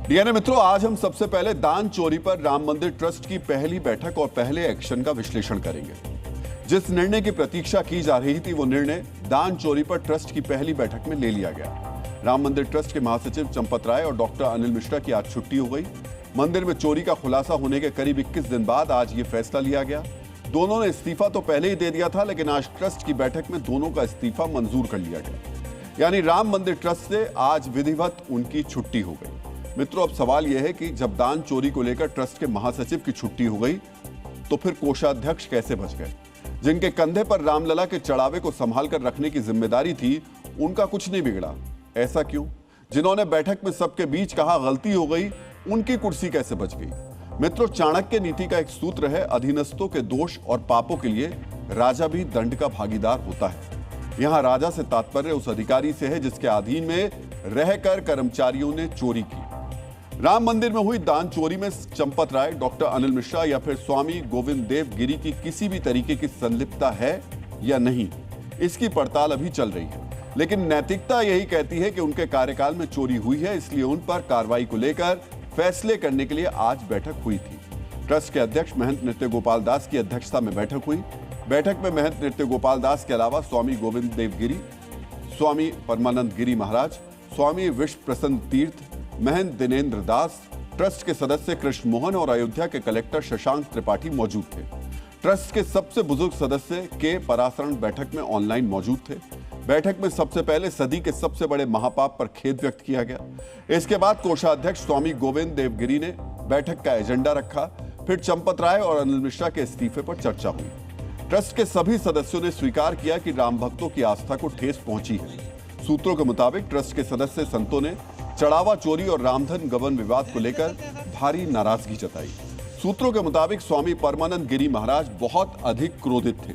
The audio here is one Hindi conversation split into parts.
डीएनए मित्रों, आज हम सबसे पहले दान चोरी पर राम मंदिर ट्रस्ट की पहली बैठक और पहले एक्शन का विश्लेषण करेंगे। जिस निर्णय की प्रतीक्षा की जा रही थी, वो निर्णय दान चोरी पर ट्रस्ट की पहली बैठक में ले लिया गया। राम मंदिर ट्रस्ट के महासचिव चंपत राय और डॉक्टर अनिल मिश्रा की आज छुट्टी हो गई। मंदिर में चोरी का खुलासा होने के करीब 21 दिन बाद आज ये फैसला लिया गया। दोनों ने इस्तीफा तो पहले ही दे दिया था, लेकिन आज ट्रस्ट की बैठक में दोनों का इस्तीफा मंजूर कर लिया गया। यानी राम मंदिर ट्रस्ट से आज विधिवत उनकी छुट्टी हो गई। मित्रों, अब सवाल यह है कि जब दान चोरी को लेकर ट्रस्ट के महासचिव की छुट्टी हो गई, तो फिर कोषाध्यक्ष कैसे बच गए? जिनके कंधे पर रामलला के चढ़ावे को संभाल कर रखने की जिम्मेदारी थी, उनका कुछ नहीं बिगड़ा। ऐसा क्यों? जिन्होंने बैठक में सबके बीच कहा गलती हो गई, उनकी कुर्सी कैसे बच गई? मित्रों, चाणक्य नीति का एक सूत्र है, अधीनस्थों के दोष और पापों के लिए राजा भी दंड का भागीदार होता है। यहां राजा से तात्पर्य उस अधिकारी से है जिसके अधीन में रहकर कर्मचारियों ने चोरी की। राम मंदिर में हुई दान चोरी में चंपत राय, डॉक्टर अनिल मिश्रा या फिर स्वामी गोविंद देव गिरी की किसी भी तरीके की संलिप्तता है या नहीं, इसकी पड़ताल अभी चल रही है। लेकिन नैतिकता यही कहती है कि उनके कार्यकाल में चोरी हुई है, इसलिए उन पर कार्रवाई को लेकर फैसले करने के लिए आज बैठक हुई थी। ट्रस्ट के अध्यक्ष महंत नृत्य गोपाल दास की अध्यक्षता में बैठक हुई। बैठक में महंत नृत्य गोपाल दास के अलावा स्वामी गोविंद देव गिरी, स्वामी परमानंद गिरी महाराज, स्वामी विश्व प्रसन्न तीर्थ, महंत दिनेंद्र दास, ट्रस्ट के सदस्य कृष्ण मोहन और अयोध्या के कलेक्टर शशांक त्रिपाठी मौजूद थे। ट्रस्ट के सबसे बुजुर्ग सदस्य के पराशरण बैठक में ऑनलाइन मौजूद थे। बैठक में सबसे पहले सदी के सबसे बड़े महापाप पर खेद व्यक्त किया गया। इसके बाद कोषाध्यक्ष स्वामी गोविंद देवगिरी ने बैठक का एजेंडा रखा। फिर चंपत राय और अनिल मिश्रा के इस्तीफे पर चर्चा हुई। ट्रस्ट के सभी सदस्यों ने स्वीकार किया कि राम भक्तों की आस्था को ठेस पहुंची है। सूत्रों के मुताबिक ट्रस्ट के सदस्य संतों ने चढ़ावा चोरी और रामधन गबन विवाद को लेकर भारी नाराजगी जताई। सूत्रों के मुताबिक स्वामी परमानंद गिरी महाराज बहुत अधिक क्रोधित थे।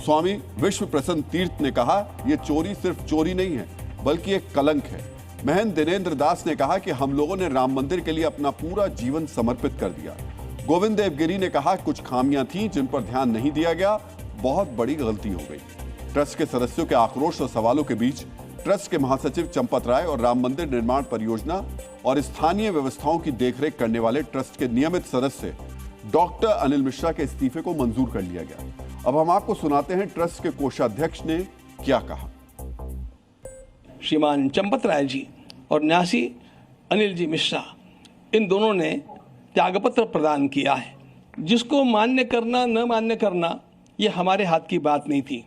स्वामी विश्व प्रसन्न तीर्थ ने कहा, यह चोरी सिर्फ चोरी नहीं है, बल्कि एक कलंक है। महंत दिनेंद्र दास ने कहा कि हम लोगों ने राम मंदिर के लिए अपना पूरा जीवन समर्पित कर दिया। गोविंद देव गिरी ने कहा, कुछ खामियां थीं जिन पर ध्यान नहीं दिया गया, बहुत बड़ी गलती हो गई। ट्रस्ट के सदस्यों के आक्रोश और सवालों के बीच ट्रस्ट के महासचिव चंपत राय और राम मंदिर निर्माण परियोजना और स्थानीय व्यवस्थाओं की देखरेख करने वाले ट्रस्ट के नियमित सदस्य डॉक्टर अनिल मिश्रा के इस्तीफे को मंजूर कर लिया गया। अब हम आपको सुनाते हैं ट्रस्ट के कोषाध्यक्ष ने क्या कहा। श्रीमान चंपत राय जी और न्यासी अनिल जी मिश्रा, इन दोनों ने त्यागपत्र प्रदान किया है। जिसको मान्य करना न मान्य करना, यह हमारे हाथ की बात नहीं थी।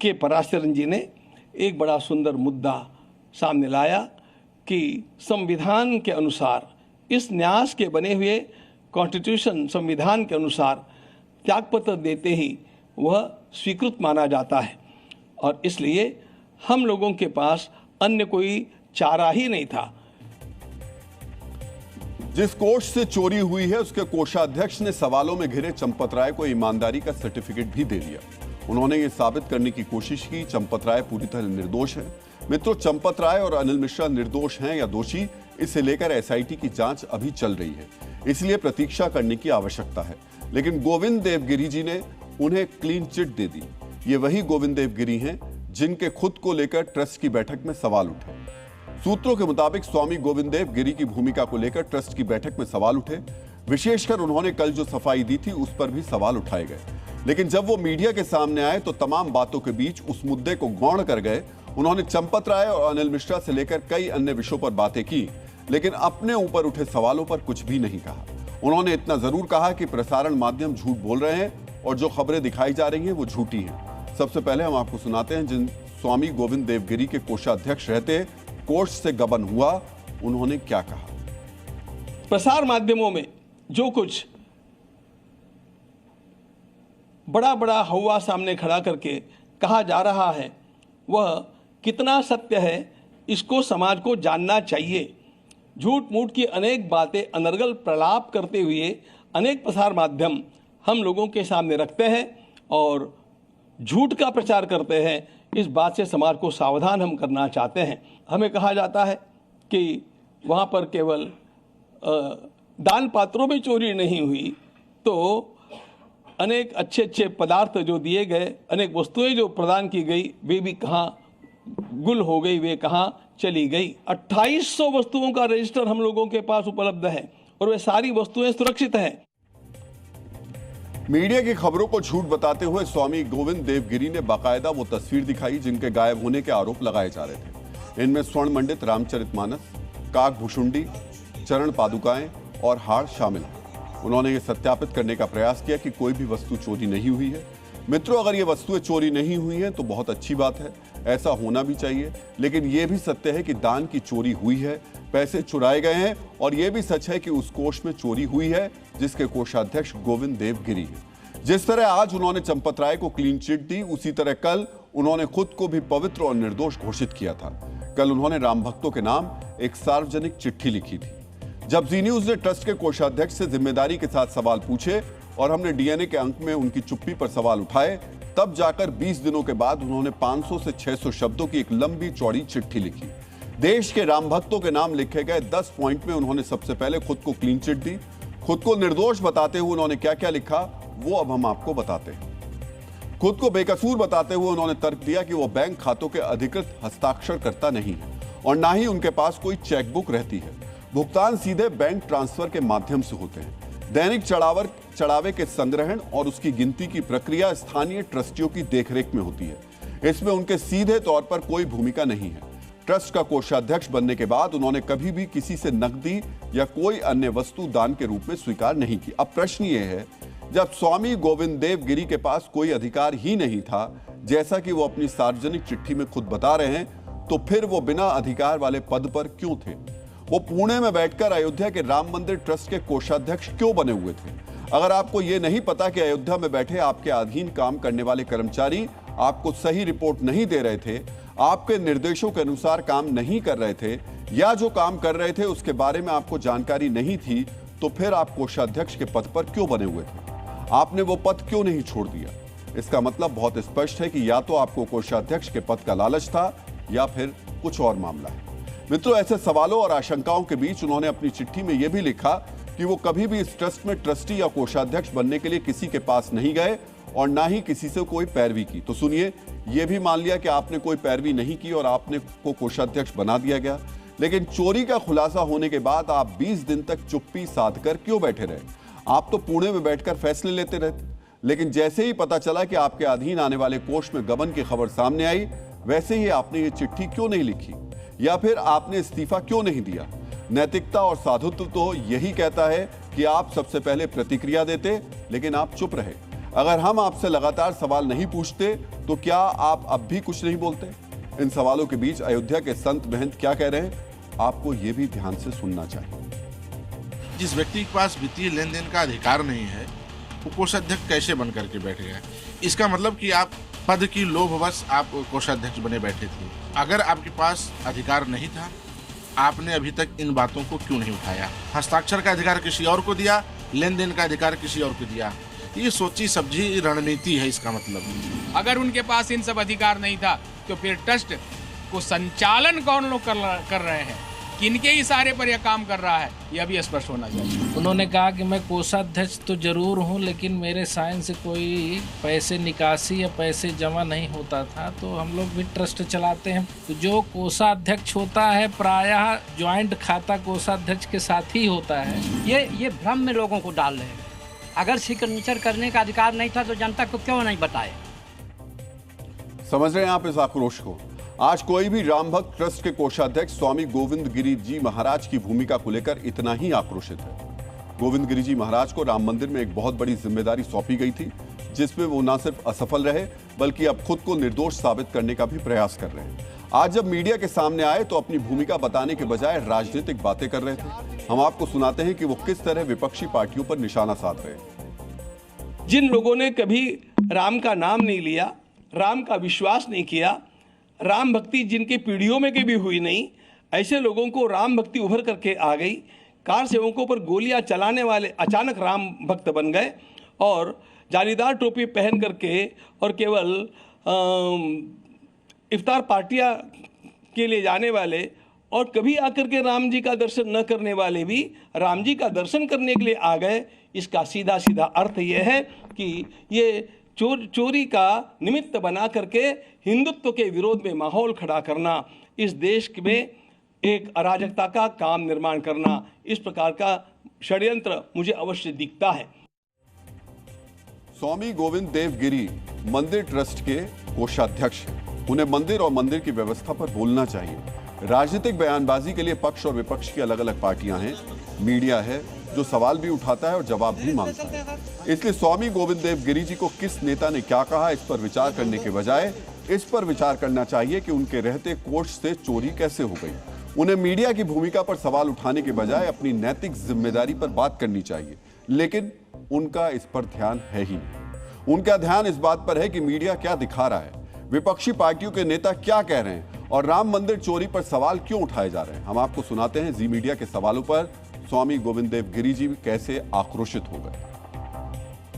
के पराशरन जी ने एक बड़ा सुंदर मुद्दा सामने लाया कि संविधान के अनुसार, इस न्यास के बने हुए कॉन्स्टिट्यूशन संविधान के अनुसार त्यागपत्र देते ही वह स्वीकृत माना जाता है, और इसलिए हम लोगों के पास अन्य कोई चारा ही नहीं था। जिस कोष से चोरी हुई है, उसके कोषाध्यक्ष ने सवालों में घिरे चंपत राय को ईमानदारी का सर्टिफिकेट भी दे दिया। उन्होंने ये साबित करने की कोशिश की चंपत राय पूरी तरह निर्दोष है। मित्रों, चंपत राय और अनिल मिश्रा निर्दोष हैं या दोषी, इसे लेकर एसआईटी की जांच अभी चल रही है, इसलिए प्रतीक्षा करने की आवश्यकता है। लेकिन गोविंद देवगिरी जी ने उन्हें क्लीन चिट दे दी। ये वही गोविंद देवगिरी हैं जिनके खुद को लेकर ट्रस्ट की बैठक में सवाल उठे। सूत्रों के मुताबिक स्वामी गोविंद देवगिरी की भूमिका को लेकर ट्रस्ट की बैठक में सवाल उठे। विशेषकर उन्होंने कल जो सफाई दी थी, उस पर भी सवाल उठाए गए। लेकिन जब वो मीडिया के सामने आए तो तमाम बातों के बीच उस मुद्दे को गौण कर गए। उन्होंने चंपत राय और अनिल मिश्रा से लेकर कई अन्य विषयों पर बातें की, लेकिन अपने ऊपर उठे सवालों पर कुछ भी नहीं कहा। उन्होंने इतना जरूर कहा कि प्रसारण माध्यम झूठ बोल रहे हैं और जो खबरें दिखाई जा रही हैं वो झूठी हैं। सबसे पहले हम आपको सुनाते हैं जिन स्वामी गोविंद देवगिरी के कोषाध्यक्ष रहते कोष से गबन हुआ, उन्होंने क्या कहा। प्रसार माध्यमों में जो कुछ बड़ा बड़ा हवा सामने खड़ा करके कहा जा रहा है, वह कितना सत्य है, इसको समाज को जानना चाहिए। झूठ मूठ की अनेक बातें अनर्गल प्रलाप करते हुए अनेक प्रसार माध्यम हम लोगों के सामने रखते हैं और झूठ का प्रचार करते हैं। इस बात से समाज को सावधान हम करना चाहते हैं। हमें कहा जाता है कि वहाँ पर केवल दान पात्रों में चोरी नहीं हुई, तो अनेक अच्छे अच्छे पदार्थ जो दिए गए, अनेक वस्तुएं जो प्रदान की गई, वे भी कहाँ गुल हो गई, वे कहाँ चली गई। 2800 वस्तुओं का रजिस्टर हम लोगों के पास उपलब्ध है और वे सारी वस्तुएं सुरक्षित हैं। मीडिया की खबरों को झूठ बताते हुए स्वामी गोविंद देवगिरी ने बाकायदा वो तस्वीर दिखाई जिनके गायब होने के आरोप लगाए जा रहे थे। इनमें स्वर्ण मंडित रामचरितमानस, काक भुषुंडी, चरण पादुकाएं और हार शामिल हैं। उन्होंने ये सत्यापित करने का प्रयास किया कि कोई भी वस्तु चोरी नहीं हुई है। मित्रों, अगर ये वस्तुएं चोरी नहीं हुई हैं तो बहुत अच्छी बात है, ऐसा होना भी चाहिए। लेकिन यह भी सत्य है कि दान की चोरी हुई है, पैसे चुराए गए हैं और यह भी सच है कि उस कोष में चोरी हुई है जिसके कोषाध्यक्ष गोविंद देवगिरी हैं। जिस तरह आज उन्होंने चंपत राय को क्लीन चिट दी, उसी तरह कल उन्होंने खुद को भी पवित्र और निर्दोष घोषित किया था। कल उन्होंने राम भक्तों के नाम एक सार्वजनिक चिट्ठी लिखी थी। जब जी न्यूज ने ट्रस्ट के कोषाध्यक्ष से जिम्मेदारी के साथ सवाल पूछे और हमने डीएनए के अंक में उनकी चुप्पी पर सवाल उठाए, तब जाकर 20 दिनों के बाद उन्होंने 500 से 600 शब्दों की एक लंबी चौड़ी चिट्ठी लिखी। देश के राम भक्तों के नाम लिखे गए 10 पॉइंट में उन्होंने सबसे पहले खुद को क्लीन चिट दी। खुद को निर्दोष बताते हुए उन्होंने क्या क्या लिखा वो अब हम आपको बताते हैं। खुद को बेकसूर बताते हुए उन्होंने तर्क दिया कि वो बैंक खातों के अधिकृत हस्ताक्षरकर्ता नहीं है और ना ही उनके पास कोई चेकबुक रहती है। भुगतान सीधे बैंक ट्रांसफर के माध्यम से होते हैं। दैनिक चढ़ावे के संग्रहण और उसकी गिनती की प्रक्रिया स्थानीय ट्रस्टियों की देखरेख में होती है। इसमें उनके सीधे तौर पर कोई भूमिका नहीं है। ट्रस्ट का कोषाध्यक्ष बनने के बाद उन्होंने कभी भी किसी से नकदी या कोई अन्य वस्तु दान के रूप में स्वीकार नहीं की। अब प्रश्न ये है, जब स्वामी गोविंद देवगिरी के पास कोई अधिकार ही नहीं था, जैसा कि वो अपनी सार्वजनिक चिट्ठी में खुद बता रहे हैं, तो फिर वो बिना अधिकार वाले पद पर क्यों थे? वो पुणे में बैठकर अयोध्या के राम मंदिर ट्रस्ट के कोषाध्यक्ष क्यों बने हुए थे? अगर आपको यह नहीं पता कि अयोध्या में बैठे आपके अधीन काम करने वाले कर्मचारी आपको सही रिपोर्ट नहीं दे रहे थे, आपके निर्देशों के अनुसार काम नहीं कर रहे थे, या जो काम कर रहे थे उसके बारे में आपको जानकारी नहीं थी, तो फिर आप कोषाध्यक्ष के पद पर क्यों बने हुए थे? आपने वो पद क्यों नहीं छोड़ दिया? इसका मतलब बहुत स्पष्ट है कि या तो आपको कोषाध्यक्ष के पद का लालच था या फिर कुछ और मामला है। मित्रों, ऐसे सवालों और आशंकाओं के बीच उन्होंने अपनी चिट्ठी में यह भी लिखा कि वो कभी भी इस ट्रस्ट में ट्रस्टी या कोषाध्यक्ष बनने के लिए किसी के पास नहीं गए और ना ही किसी से कोई पैरवी की। तो सुनिए, यह भी मान लिया कि आपने कोई पैरवी नहीं की और आपने को कोषाध्यक्ष बना दिया गया, लेकिन चोरी का खुलासा होने के बाद आप 20 दिन तक चुप्पी साध कर क्यों बैठे रहे? आप तो पुणे में बैठकर फैसले लेते रहते, लेकिन जैसे ही पता चला कि आपके अधीन आने वाले कोष में गबन की खबर सामने आई, वैसे ही आपने ये चिट्ठी क्यों नहीं लिखी या फिर आपने इस्तीफा क्यों नहीं दिया? नैतिकता और साधुत्व तो यही कहता है कि आप सबसे पहले प्रतिक्रिया देते, लेकिन आप चुप रहे। अगर हम आपसे लगातार सवाल नहीं पूछते तो क्या आप अब भी कुछ नहीं बोलते? इन सवालों के बीच अयोध्या के संत महंत क्या कह रहे हैं, आपको यह भी ध्यान से सुनना चाहिए। जिस व्यक्ति के पास वित्तीय लेन देन का अधिकार नहीं है, वो कोषाध्यक्ष कैसे बन करके बैठ गया? इसका मतलब कि आप पद की लोभवश आप कोषाध्यक्ष बने बैठे थे। अगर आपके पास अधिकार नहीं था, आपने अभी तक इन बातों को क्यों नहीं उठाया? हस्ताक्षर का अधिकार किसी और को दिया, लेन देन का अधिकार किसी और को दिया। ये सोची समझी रणनीति है इसका मतलब। अगर उनके पास इन सब अधिकार नहीं था तो फिर ट्रस्ट को संचालन कौन लोग कर रहे हैं, किनके इशारे पर यह काम कर रहा है, यह भी स्पष्ट होना चाहिए। उन्होंने कहा कि मैं कोषाध्यक्ष तो जरूर हूं, लेकिन मेरे साइन से कोई पैसे निकासी या पैसे जमा नहीं होता था। तो हम लोग भी ट्रस्ट चलाते हैं, तो जो कोषाध्यक्ष होता है प्रायः ज्वाइंट खाता कोषाध्यक्ष के साथ ही होता है। ये भ्रम में लोगों को डाल रहे हैं। अगर सिग्नेचर करने का अधिकार नहीं था तो जनता को क्यों नहीं बताए? समझ रहे हैं आप इस आक्रोश को? आज कोई भी राम भक्त ट्रस्ट के कोषाध्यक्ष स्वामी गोविंद गिरी जी महाराज की भूमिका को लेकर इतना ही आक्रोशित है। गोविंद गिरी जी महाराज को राम मंदिर में एक बहुत बड़ी जिम्मेदारी सौंपी गई थी, जिसमें वो न सिर्फ असफल रहे बल्कि अब खुद को निर्दोष साबित करने का भी प्रयास कर रहे हैं। आज जब मीडिया के सामने आए तो अपनी भूमिका बताने के बजाय राजनीतिक बातें कर रहे थे। हम आपको सुनाते हैं कि वो किस तरह विपक्षी पार्टियों पर निशाना साध रहे हैं। जिन लोगों ने कभी राम का नाम नहीं लिया, राम का विश्वास नहीं किया, राम भक्ति जिनकी पीढ़ियों में कभी हुई नहीं, ऐसे लोगों को राम भक्ति उभर करके आ गई। कार सेवकों पर गोलियां चलाने वाले अचानक राम भक्त बन गए और जालीदार टोपी पहन करके और केवल इफ्तार पार्टियां के लिए जाने वाले और कभी आकर के राम जी का दर्शन न करने वाले भी राम जी का दर्शन करने के लिए आ गए। इसका सीधा सीधा अर्थ यह है कि ये चोरी का निमित्त बना करके हिंदुत्व के विरोध में माहौल खड़ा करना, इस देश में एक अराजकता का काम निर्माण करना, इस प्रकार का षड्यंत्र मुझे अवश्य दिखता है। स्वामी गोविंद देव गिरी मंदिर ट्रस्ट के कोषाध्यक्ष हैं। उन्हें मंदिर और मंदिर की व्यवस्था पर बोलना चाहिए। राजनीतिक बयानबाजी के लिए पक्ष और विपक्ष की अलग अलग पार्टियां हैं, मीडिया है जो सवाल भी उठाता है और जवाब भी मांगता है। इसलिए स्वामी गोविंद देव गिरी जी को किस नेता ने क्या कहा, इस पर विचार करने के बजाय इस पर विचार करना चाहिए कि उनके रहते कोष से चोरी कैसे हो गई। उन्हें मीडिया की भूमिका पर सवाल उठाने के बजाय अपनी नैतिक जिम्मेदारी पर बात करनी चाहिए, लेकिन उनका इस पर ध्यान है ही नहीं। उनका ध्यान इस बात पर है कि मीडिया क्या दिखा रहा है, विपक्षी पार्टियों के नेता क्या कह रहे हैं और राम मंदिर चोरी पर सवाल क्यों उठाए जा रहे हैं। हम आपको सुनाते हैं जी मीडिया के सवालों पर स्वामी गोविंद देव गिरी जी कैसे आक्रोशित हो गए।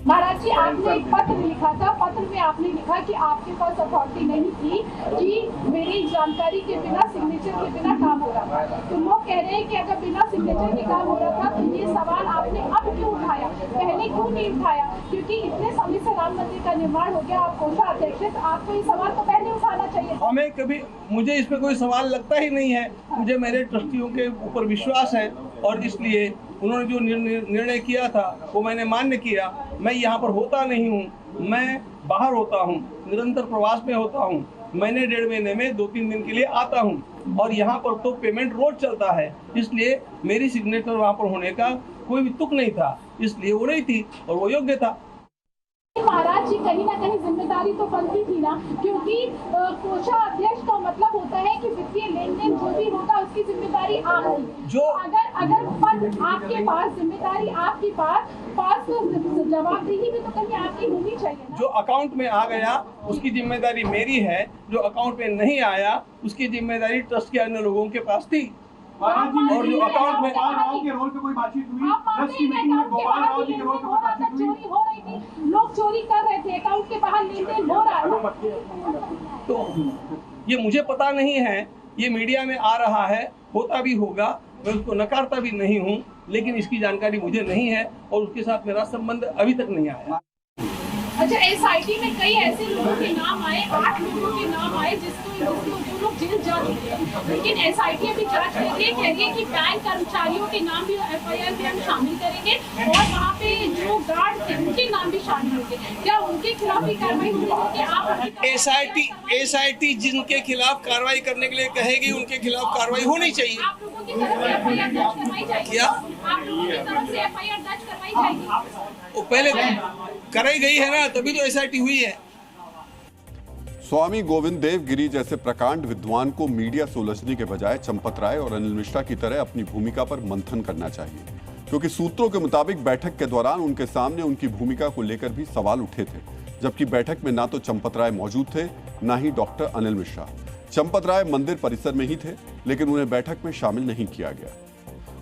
महाराज जी, आपने एक पत्र लिखा था, पत्र में आपने लिखा कि आपके पास अथॉरिटी नहीं थी कि मेरी जानकारी के बिना, सिग्नेचर के बिना काम हो रहा था। तो लोग कह रहे हैं कि अगर बिना सिग्नेचर के काम हो रहा था तो ये सवाल आपने अब क्यों उठाया, पहले क्यों नहीं उठाया? क्योंकि इतने समय से राम मंदिर का निर्माण हो गया, आप कोषाध्यक्ष हैं, तो आपको ये सवाल तो पहले उठाना चाहिए। हमें कभी, मुझे इस पे कोई सवाल लगता ही नहीं है। मुझे मेरे ट्रस्टियों के ऊपर विश्वास है और इसलिए उन्होंने जो निर्णय किया था वो मैंने मान्य किया। मैं यहाँ पर होता नहीं हूँ, मैं बाहर होता हूँ, निरंतर प्रवास में होता हूँ। मैंने 1.5 महीने में 2-3 दिन के लिए आता हूँ और यहाँ पर तो पेमेंट रोज चलता है, इसलिए मेरी सिग्नेचर वहाँ पर होने का कोई भी तुक नहीं था, इसलिए वो नहीं थी और वो योग्य था। महाराज जी, कहीं ना कहीं जिम्मेदारी तो बनती थी ना, क्योंकि कोषाध्यक्ष का मतलब होता है कि वित्तीय लेन देन जो भी होगा उसकी जिम्मेदारी आपकी। जो अगर पद आपके पास, जिम्मेदारी आपके पास तो जवाबदेही भी तो कहीं आपकी होनी चाहिए ना। जो अकाउंट में आ गया उसकी जिम्मेदारी मेरी है, जो अकाउंट में नहीं आया उसकी जिम्मेदारी ट्रस्ट के अन्य लोगों के पास थी। और जो अकाउंट में के रोल पे कोई बातचीत हुई, ट्रस्ट की मीटिंग में गोपाल राव जी के रोल पे कोई बातचीत हुई? चोरी हो रही थी, लोग चोरी कर रहे थे, अकाउंट के बाहर लेन देन हो रहा है। तो ये मुझे पता नहीं है, ये मीडिया में आ रहा है, होता भी होगा, मैं उसको नकारता भी नहीं हूँ, लेकिन इसकी जानकारी मुझे नहीं है और उसके साथ मेरा संबंध अभी तक नहीं आया। अच्छा, एसआईटी में कई ऐसे लोगों के नाम आए, 8 लोगों के नाम आए जिसको जो लोग जेल जा चुके हैं, लेकिन एसआईटी अभी जांच कर रही है, कह रही है कि बैंक कर्मचारियों के नाम भी एफआईआर में हम शामिल करेंगे और वहाँ पे जो गार्ड थे उनके नाम भी शामिल होंगे। क्या उनके खिलाफ भी कार्रवाई होगी? एसआईटी जिनके खिलाफ कार्रवाई करने के लिए कहेगी उनके खिलाफ कार्रवाई होनी चाहिए। आप लोगों की तरफ से एफआईआर दर्ज करवाई जाएगी? क्या आप लोगों की तरफ से एफआईआर दर्ज करवाई जाएगी? वो पहले कराई गई है ना, तभी तो एसआईटी हुई है। स्वामी गोविंद देव गिरी जैसे प्रकांड विद्वान को मीडिया से उलझने के बजाय चंपत राय और अनिल मिश्रा की तरह अपनी भूमिका पर मंथन करना चाहिए, क्योंकि सूत्रों के मुताबिक बैठक के दौरान उनके सामने उनकी भूमिका को लेकर भी सवाल उठे थे, जबकि बैठक में ना तो चंपत राय मौजूद थे, ना ही डॉक्टर अनिल मिश्रा। चंपत राय मंदिर परिसर में ही थे, लेकिन उन्हें बैठक में शामिल नहीं किया गया।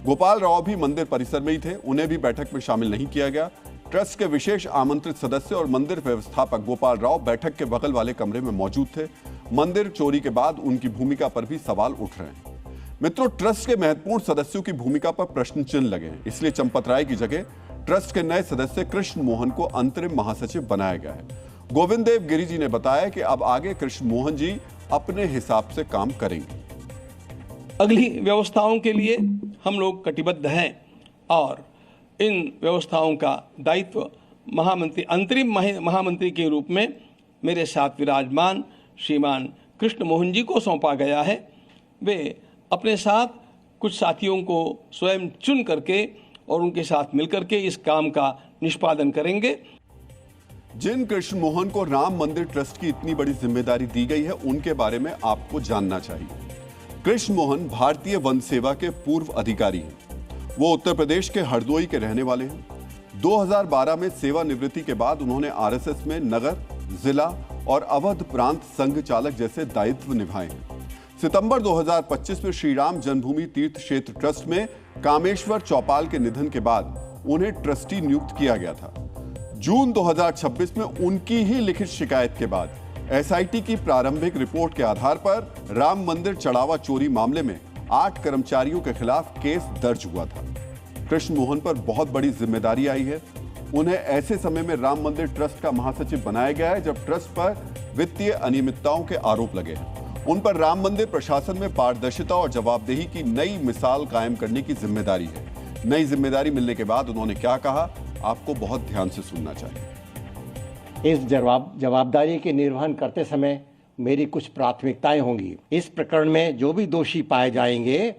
गोपाल राव भी मंदिर परिसर में ही थे, उन्हें भी बैठक में शामिल नहीं किया गया। ट्रस्ट के विशेष आमंत्रित सदस्य और मंदिर व्यवस्थापक गोपाल राव बैठक के बगल वाले कमरे में मौजूद थे। मंदिर चोरी के बाद उनकी भूमिका पर भी सवाल उठ रहे हैं। मित्रों, ट्रस्ट के महत्वपूर्ण सदस्यों की भूमिका पर प्रश्न चिन्ह लगे हैं, इसलिए चंपत राय की जगह ट्रस्ट के नए सदस्य कृष्ण मोहन को अंतरिम महासचिव बनाया गया है। गोविंद देव गिरी जी ने बताया कि अब आगे कृष्ण मोहन जी अपने हिसाब से काम करेंगे। अगली व्यवस्थाओं के लिए हम लोग कटिबद्ध हैं और इन व्यवस्थाओं का दायित्व महामंत्री, अंतरिम महामंत्री के रूप में मेरे साथ विराजमान श्रीमान कृष्ण मोहन जी को सौंपा गया है। वे अपने साथ कुछ साथियों को स्वयं चुन करके और उनके साथ मिलकर के इस काम का निष्पादन करेंगे। जिन कृष्ण मोहन को राम मंदिर ट्रस्ट की इतनी बड़ी जिम्मेदारी दी गई है, उनके बारे में आपको जानना चाहिए। कृष्ण मोहन भारतीय वन सेवा के पूर्व अधिकारी हैं। वो उत्तर प्रदेश के हरदोई के रहने वाले हैं। 2012 में सेवानिवृत्ति के बाद उन्होंने आरएसएस में नगर, जिला और अवध प्रांत संघ चालक जैसे दायित्व निभाए हैं। सितंबर 2025 में श्री राम जन्मभूमि तीर्थ क्षेत्र ट्रस्ट में कामेश्वर चौपाल के निधन के बाद उन्हें ट्रस्टी नियुक्त किया गया था। जून 2026 में उनकी ही लिखित शिकायत के बाद एसआईटी की प्रारंभिक रिपोर्ट के आधार पर राम मंदिर चढ़ावा चोरी मामले में 8 कर्मचारियों के खिलाफ केस दर्ज हुआ था। कृष्ण मोहन पर बहुत बड़ी जिम्मेदारी आई है। उन्हें ऐसे समय में राम मंदिर ट्रस्ट का महासचिव बनाया गया है जब ट्रस्ट पर वित्तीय अनियमितताओं के आरोप लगे हैं उन पर राम मंदिर प्रशासन में पारदर्शिता और जवाबदेही की नई मिसाल कायम करने की जिम्मेदारी है। नई जिम्मेदारी मिलने के बाद उन्होंने क्या कहा, आपको बहुत ध्यान से सुनना चाहिए। इस जवाबदारी के निर्वहन करते समय मेरी कुछ प्राथमिकताएं होंगी। इस प्रकरण में जो भी दोषी पाए जाएंगे,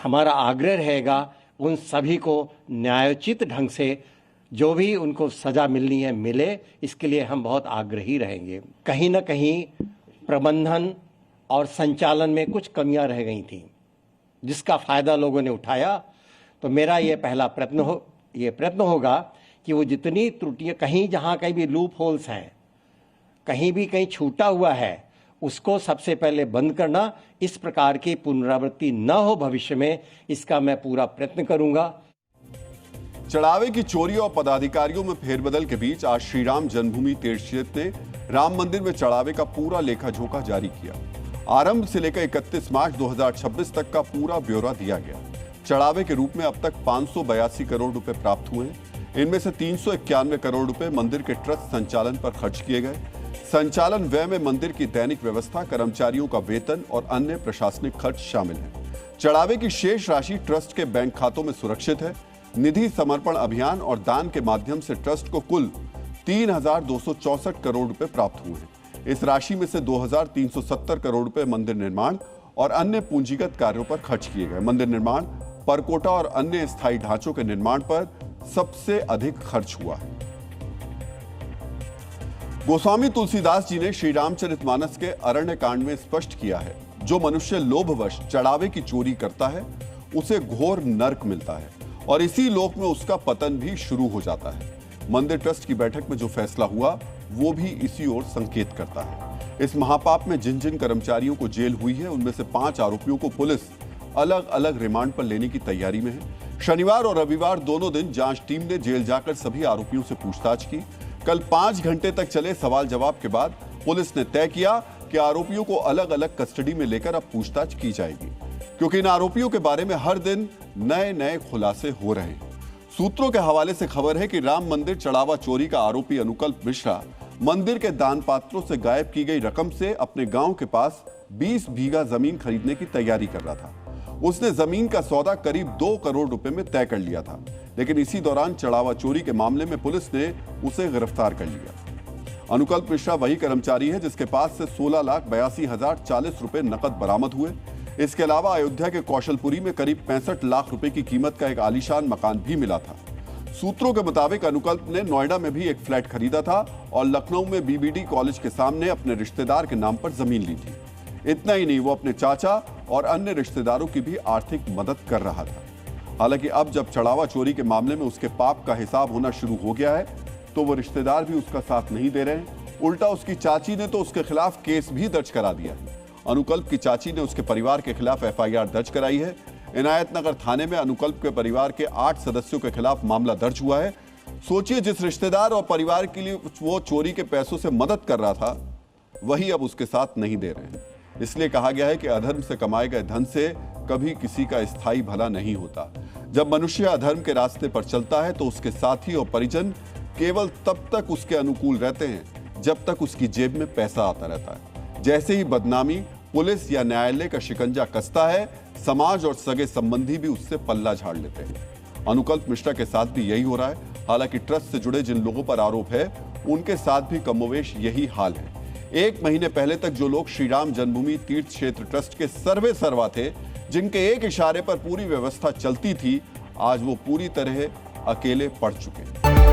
हमारा आग्रह रहेगा उन सभी को न्यायोचित ढंग से जो भी उनको सजा मिलनी है मिले। इसके लिए हम बहुत आग्रही रहेंगे। कहीं ना कहीं प्रबंधन और संचालन में कुछ कमियां रह गई थी, जिसका फायदा लोगों ने उठाया। तो मेरा ये पहला प्रयत्न होगा कि वो जितनी त्रुटियां, कहीं जहां कहीं भी लूप होल्स हैं, कहीं भी कहीं छूटा हुआ है, उसको सबसे पहले बंद करना। इस प्रकार की पुनरावृत्ति न हो भविष्य में, इसका मैं पूरा प्रयत्न करूंगा। चढ़ावे की चोरी और पदाधिकारियों में फेरबदल के बीच आज श्री राम जन्मभूमि तीर्थ क्षेत्र ने राम मंदिर में चढ़ावे का पूरा लेखा जोखा जारी किया। आरंभ से लेकर 31 मार्च 2026 तक का पूरा ब्यौरा दिया गया। चढ़ावे के रूप में अब तक 582 करोड़ रुपए प्राप्त हुए। इनमें से 391 करोड़ रुपए मंदिर के ट्रस्ट संचालन पर खर्च किए गए। संचालन व्यय में मंदिर की दैनिक व्यवस्था, कर्मचारियों का वेतन और अन्य प्रशासनिक खर्च शामिल हैं। चढ़ावे की शेष राशि ट्रस्ट के बैंक खातों में सुरक्षित है। निधि समर्पण अभियान और दान के माध्यम से ट्रस्ट को कुल 3,264 करोड़ रुपए प्राप्त हुए हैं। इस राशि में से 2,370 करोड़ रुपए मंदिर निर्माण और अन्य पूंजीगत कार्यों पर खर्च किए गए। मंदिर निर्माण, परकोटा और अन्य स्थायी ढांचों के निर्माण पर सबसे अधिक खर्च हुआ है। गोस्वामी तुलसीदास जी ने श्री रामचरितमानस के अरण्य कांड में स्पष्ट किया है, जो मनुष्य लोभवश चढ़ावे की चोरी करता है उसे घोर नरक मिलता है और इसी लोक में उसका पतन भी शुरू हो जाता है। मंदिर ट्रस्ट की बैठक में जो फैसला हुआ वो भी इसी ओर संकेत करता है। इस महापाप में जिन जिन कर्मचारियों को जेल हुई है, उनमें से 5 आरोपियों को पुलिस अलग अलग रिमांड पर लेने की तैयारी में है। शनिवार और रविवार दोनों दिन जांच टीम ने जेल जाकर सभी आरोपियों से पूछताछ की। कल 5 घंटे तक चले सवाल जवाब के बाद पुलिस ने तय किया कि आरोपियों को अलग अलग कस्टडी में लेकर अब पूछताछ की जाएगी, क्योंकि इन आरोपियों के बारे में हर दिन नए नए खुलासे हो रहे हैं। सूत्रों के हवाले से खबर है कि राम मंदिर चढ़ावा चोरी का आरोपी अनुकल्प मिश्रा मंदिर के दान पात्रों से गायब की गई रकम से अपने गांव के पास 20 बीघा जमीन खरीदने की तैयारी कर रहा था। उसने जमीन का सौदा करीब 2 करोड़ रुपए में तय कर लिया था, लेकिन इसी दौरान चढ़ावा चोरी के मामले में पुलिस ने उसे गिरफ्तार कर लिया। अनुकल्प मिश्रा वही कर्मचारी है जिसके पास से 16,82,040 रुपए नकद बरामद हुए। इसके अलावा अयोध्या के कौशलपुरी में करीब 65 लाख रुपए की कीमत का एक आलीशान मकान भी मिला था। सूत्रों के मुताबिक अनुकल्प ने नोएडा में भी एक फ्लैट खरीदा था और लखनऊ में बीबीडी कॉलेज के सामने अपने रिश्तेदार के नाम पर जमीन ली थी। इतना ही नहीं, वो अपने चाचा और अन्य रिश्तेदारों की भी आर्थिक मदद कर रहा था। हालांकि अब जब चढ़ावा चोरी के मामले में उसके पाप का हिसाब होना शुरू हो गया है, तो वो रिश्तेदार भी उसका साथ नहीं दे रहे हैं। उल्टा उसकी चाची ने तो उसके खिलाफ केस भी दर्ज करा दिया है। अनुकल्प की चाची ने उसके परिवार के खिलाफ एफआईआर दर्ज कराई है। इनायतनगर थाने में अनुकल्प के परिवार के 8 सदस्यों के खिलाफ मामला दर्ज हुआ है। सोचिए, जिस रिश्तेदार और परिवार के लिए वो चोरी के पैसों से मदद कर रहा था, वही अब उसके साथ नहीं दे रहे हैं। इसलिए कहा गया है कि अधर्म से कमाए गए धन से कभी किसी का स्थायी भला नहीं होता। जब मनुष्य अधर्म के रास्ते पर चलता है तो उसके साथी और परिजन केवल तब तक उसके अनुकूल रहते हैं जब तक उसकी जेब में पैसा आता रहता है। जैसे ही बदनामी, पुलिस या न्यायालय का शिकंजा कसता है, समाज और सगे संबंधी भी उससे पल्ला झाड़ लेते हैं। अनुकल्प मिश्रा के साथ भी यही हो रहा है। हालांकि ट्रस्ट से जुड़े जिन लोगों पर आरोप है, उनके साथ भी कमोवेश यही हाल है। 1 महीने पहले तक जो लोग श्री राम जन्मभूमि तीर्थ क्षेत्र ट्रस्ट के सर्वे सर्वा थे, जिनके एक इशारे पर पूरी व्यवस्था चलती थी, आज वो पूरी तरह अकेले पड़ चुके हैं।